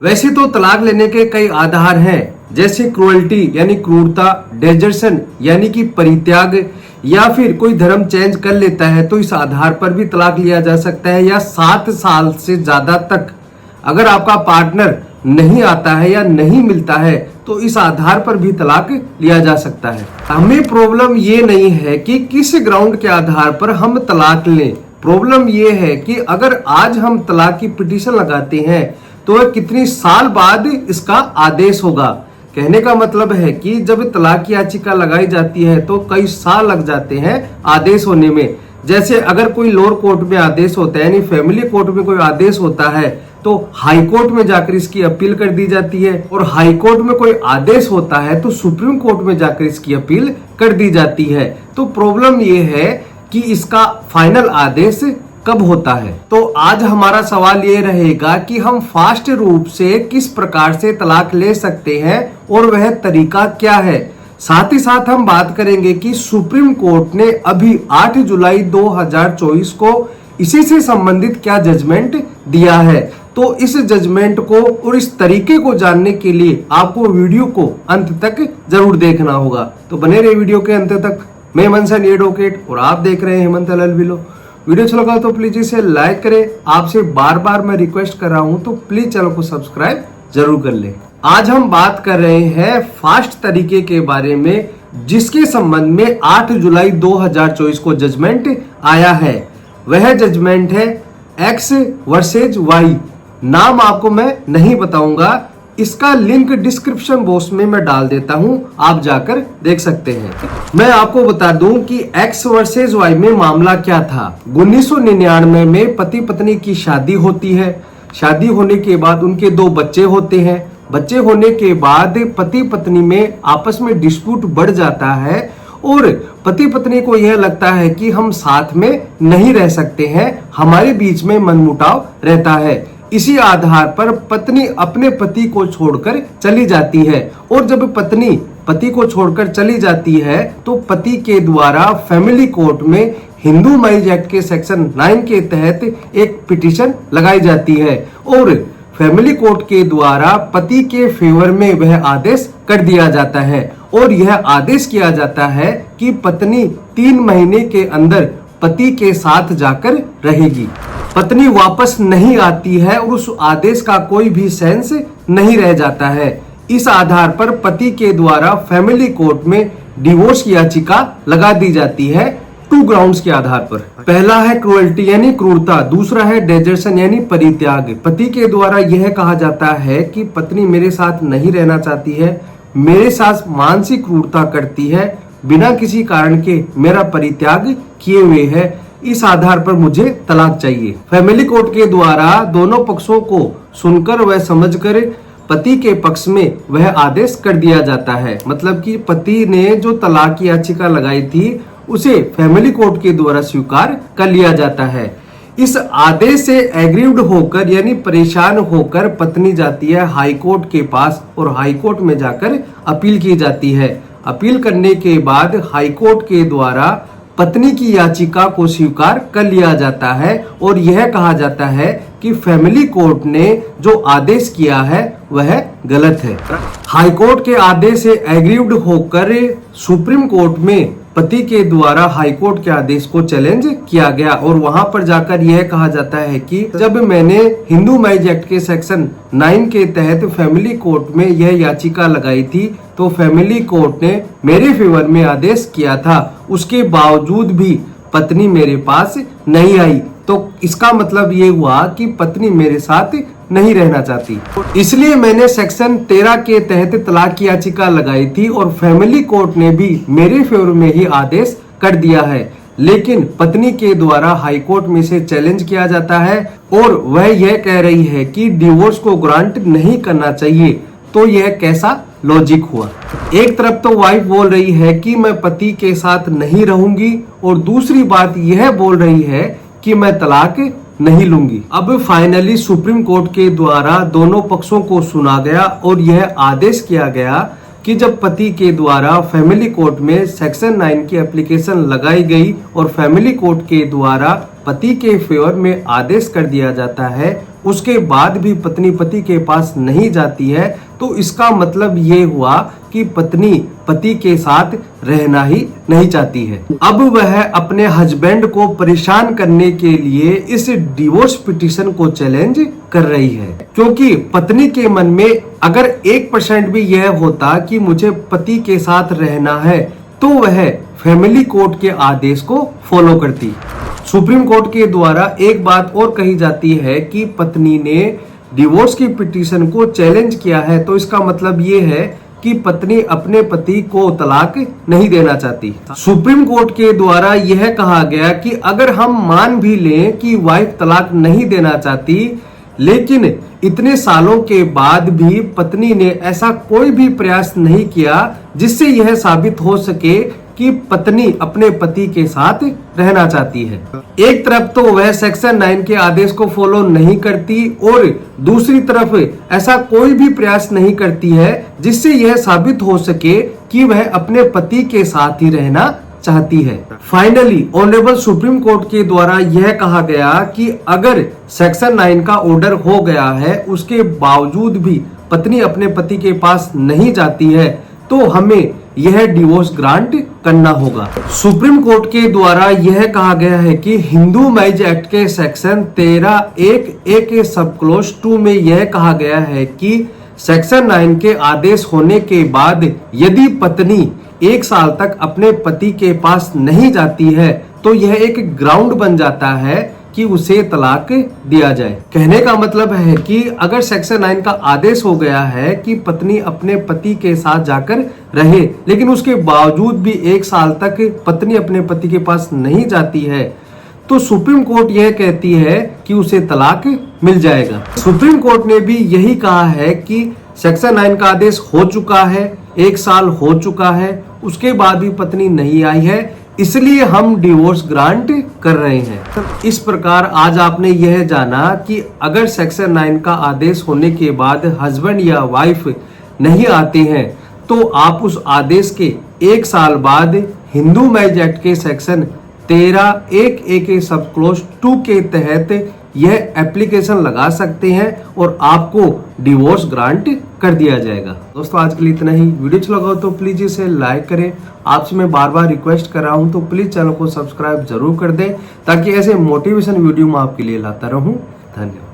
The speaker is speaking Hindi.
वैसे तो तलाक लेने के कई आधार हैं, जैसे क्रूअल्टी यानी क्रूरता, डेजर्शन यानी कि परित्याग, या फिर कोई धर्म चेंज कर लेता है तो इस आधार पर भी तलाक लिया जा सकता है, या 7 साल से ज्यादा तक अगर आपका पार्टनर नहीं आता है या नहीं मिलता है तो इस आधार पर भी तलाक लिया जा सकता है। हमें प्रॉब्लम ये नहीं है कि किस ग्राउंड के आधार पर हम तलाक लें, प्रॉब्लम ये है कि अगर आज हम तलाक की पिटीशन लगाते हैं तो वह कितनी साल बाद इसका आदेश होगा। कहने का मतलब है कि जब तलाक की याचिका लगाई जाती है तो कई साल लग जाते हैं आदेश होने में। जैसे अगर कोई लोअर कोर्ट में आदेश होता है यानी फैमिली कोर्ट में कोई आदेश होता है तो हाई कोर्ट में जाकर इसकी अपील कर दी जाती है, और हाई कोर्ट में कोई आदेश होता है तो सुप्रीम कोर्ट में जाकर इसकी अपील कर दी जाती है। तो प्रॉब्लम ये है कि इसका फाइनल आदेश कब होता है। तो आज हमारा सवाल ये रहेगा कि हम फास्ट रूप से किस प्रकार से तलाक ले सकते हैं और वह तरीका क्या है। साथ ही साथ हम बात करेंगे कि सुप्रीम कोर्ट ने अभी 8 जुलाई 2024 को इसी से संबंधित क्या जजमेंट दिया है। तो इस जजमेंट को और इस तरीके को जानने के लिए आपको वीडियो को अंत तक जरूर देखना होगा। तो बने रहे वीडियो के अंत तक। मैं मनसन एडवोकेट और आप देख रहे हैं हेमंत अलविलो। वीडियो अच्छा लगा तो प्लीज इसे लाइक करें। आपसे बार बार मैं रिक्वेस्ट कर रहा हूं तो प्लीज चैनल को सब्सक्राइब जरूर कर लें। आज हम बात कर रहे हैं फास्ट तरीके के बारे में, जिसके संबंध में 8 जुलाई 2024 को जजमेंट आया है। वह जजमेंट है एक्स वर्सेज वाई। नाम आपको मैं नहीं बताऊंगा, इसका लिंक डिस्क्रिप्शन बॉक्स में मैं डाल देता हूं, आप जाकर देख सकते हैं। मैं आपको बता दूं कि एक्स वर्सेज वाई में मामला क्या था। 1999 में पति पत्नी की शादी होती है। शादी होने के बाद उनके 2 बच्चे होते हैं। बच्चे होने के बाद पति पत्नी में आपस में डिस्प्यूट बढ़ जाता है और पति पत्नी को यह लगता है कि हम साथ में नहीं रह सकते हैं, हमारे बीच में मनमुटाव रहता है। इसी आधार पर पत्नी अपने पति को छोड़कर चली जाती है, और जब पत्नी पति को छोड़कर चली जाती है तो पति के द्वारा फैमिली कोर्ट में हिंदू मैरिज एक्ट के सेक्शन 9 के तहत एक पिटीशन लगाई जाती है, और फैमिली कोर्ट के द्वारा पति के फेवर में वह आदेश कर दिया जाता है, और यह आदेश किया जाता है कि पत्नी 3 महीने के अंदर पति के साथ जाकर रहेगी। पत्नी वापस नहीं आती है और उस आदेश का कोई भी सेंस नहीं रह जाता है। इस आधार पर पति के द्वारा फैमिली कोर्ट में डिवोर्स की याचिका लगा दी जाती है 2 ग्राउंड्स के आधार पर। पहला है क्रूअल्टी यानी क्रूरता, दूसरा है डेजर्शन यानी परित्याग। पति के द्वारा यह कहा जाता है कि पत्नी मेरे साथ नहीं रहना चाहती है, मेरे साथ मानसिक क्रूरता करती है, बिना किसी कारण के मेरा परित्याग किए हुए है, इस आधार पर मुझे तलाक चाहिए। फैमिली कोर्ट के द्वारा दोनों पक्षों को सुनकर व समझकर पति के पक्ष में वह आदेश कर दिया जाता है। मतलब कि पति ने जो तलाक की याचिका लगाई थी उसे फैमिली कोर्ट के द्वारा स्वीकार कर लिया जाता है। इस आदेश से एग्रीव्ड होकर यानी परेशान होकर पत्नी जाती है हाई कोर्ट के पास, और हाई कोर्ट में जाकर अपील की जाती है। अपील करने के बाद हाई कोर्ट के द्वारा पत्नी की याचिका को स्वीकार कर लिया जाता है, और यह कहा जाता है कि फैमिली कोर्ट ने जो आदेश किया है वह गलत है। हाई कोर्ट के आदेश से एग्रीव्ड होकर सुप्रीम कोर्ट में पति के द्वारा हाई कोर्ट के आदेश को चैलेंज किया गया, और वहां पर जाकर यह कहा जाता है कि जब मैंने हिंदू मैरिज एक्ट के सेक्शन 9 के तहत फैमिली कोर्ट में यह याचिका लगाई थी तो फैमिली कोर्ट ने मेरे फेवर में आदेश किया था, उसके बावजूद भी पत्नी मेरे पास नहीं आई। तो इसका मतलब ये हुआ कि पत्नी मेरे साथ नहीं रहना चाहती, इसलिए मैंने सेक्शन 13 के तहत तलाक की याचिका लगाई थी, और फैमिली कोर्ट ने भी मेरे फेवर में ही आदेश कर दिया है। लेकिन पत्नी के द्वारा हाई कोर्ट में से चैलेंज किया जाता है, और वह यह कह रही है कि डिवोर्स को ग्रांट नहीं करना चाहिए। तो यह कैसा लॉजिक हुआ। एक तरफ तो वाइफ बोल रही है कि मैं पति के साथ नहीं रहूंगी, और दूसरी बात यह बोल रही है कि मैं तलाक नहीं लूंगी। अब फाइनली सुप्रीम कोर्ट के द्वारा दोनों पक्षों को सुना गया, और यह आदेश किया गया कि जब पति के द्वारा फैमिली कोर्ट में सेक्शन 9 की एप्लीकेशन लगाई गई और फैमिली कोर्ट के द्वारा पति के फेवर में आदेश कर दिया जाता है, उसके बाद भी पत्नी पति के पास नहीं जाती है, तो इसका मतलब ये हुआ कि पत्नी पति के साथ रहना ही नहीं चाहती है। अब वह अपने हस्बैंड को परेशान करने के लिए इस डिवोर्स पिटीशन को चैलेंज कर रही है, क्योंकि पत्नी के मन में अगर 1% भी यह होता कि मुझे पति के साथ रहना है, तो वह फैमिली कोर्ट के आदेश को फॉलो करती। सुप्रीम कोर्ट के द्वारा एक बात और कही जाती है कि पत्नी ने डिवोर्स की पिटीशन को चैलेंज किया है, तो इसका मतलब ये है कि पत्नी अपने पति को तलाक नहीं देना चाहती। सुप्रीम कोर्ट के द्वारा यह कहा गया कि अगर हम मान भी लें कि वाइफ तलाक नहीं देना चाहती, लेकिन इतने सालों के बाद भी पत्नी ने ऐसा कोई भी प्रयास नहीं किया जिससे यह साबित हो सके कि पत्नी अपने पति के साथ रहना चाहती है। एक तरफ तो वह सेक्शन 9 के आदेश को फॉलो नहीं करती और दूसरी तरफ ऐसा कोई भी प्रयास नहीं करती है जिससे यह साबित हो सके कि वह अपने पति के साथ ही रहना चाहती है। फाइनली ऑनरेबल सुप्रीम कोर्ट के द्वारा यह कहा गया कि अगर सेक्शन 9 का ऑर्डर हो गया है, उसके बावजूद भी पत्नी अपने पति के पास नहीं जाती है, तो हमें यह डिवोर्स ग्रांट करना होगा। सुप्रीम कोर्ट के द्वारा यह कहा गया है कि हिंदू मैरिज एक्ट के सेक्शन 13(1)(a) के सब क्लोज 2 में यह कहा गया है कि सेक्शन 9 के आदेश होने के बाद यदि पत्नी 1 साल तक अपने पति के पास नहीं जाती है, तो यह एक ग्राउंड बन जाता है कि उसे तलाक दिया जाए। कहने का मतलब है कि अगर सेक्शन 9 का आदेश हो गया है कि पत्नी अपने पति के साथ जाकर रहे, लेकिन उसके बावजूद भी 1 साल तक पत्नी अपने पति के पास नहीं जाती है, तो सुप्रीम कोर्ट यह कहती है कि उसे तलाक मिल जाएगा। सुप्रीम कोर्ट ने भी यही कहा है कि सेक्शन 9 का आदेश हो चुका है, 1 साल हो चुका है, उसके बाद भी पत्नी नहीं आई है, इसलिए हम डिवोर्स ग्रांट कर रहे हैं। इस प्रकार आज आपने यह जाना कि अगर सेक्शन 9 का आदेश होने के बाद हस्बैंड या वाइफ नहीं आते हैं, तो आप उस आदेश के 1 साल बाद हिंदू मैरिज एक्ट के सेक्शन 13(1)(a) के सब क्लोज 2 के तहत यह एप्लीकेशन लगा सकते हैं और आपको डिवोर्स ग्रांट कर दिया जाएगा। दोस्तों आज के लिए इतना ही। वीडियो अच्छा लगा हो तो प्लीज इसे लाइक करें। आपसे मैं बार बार रिक्वेस्ट कर रहा हूं, तो प्लीज चैनल को सब्सक्राइब जरूर कर दें, ताकि ऐसे मोटिवेशन वीडियो मैं आपके लिए लाता रहूं। धन्यवाद।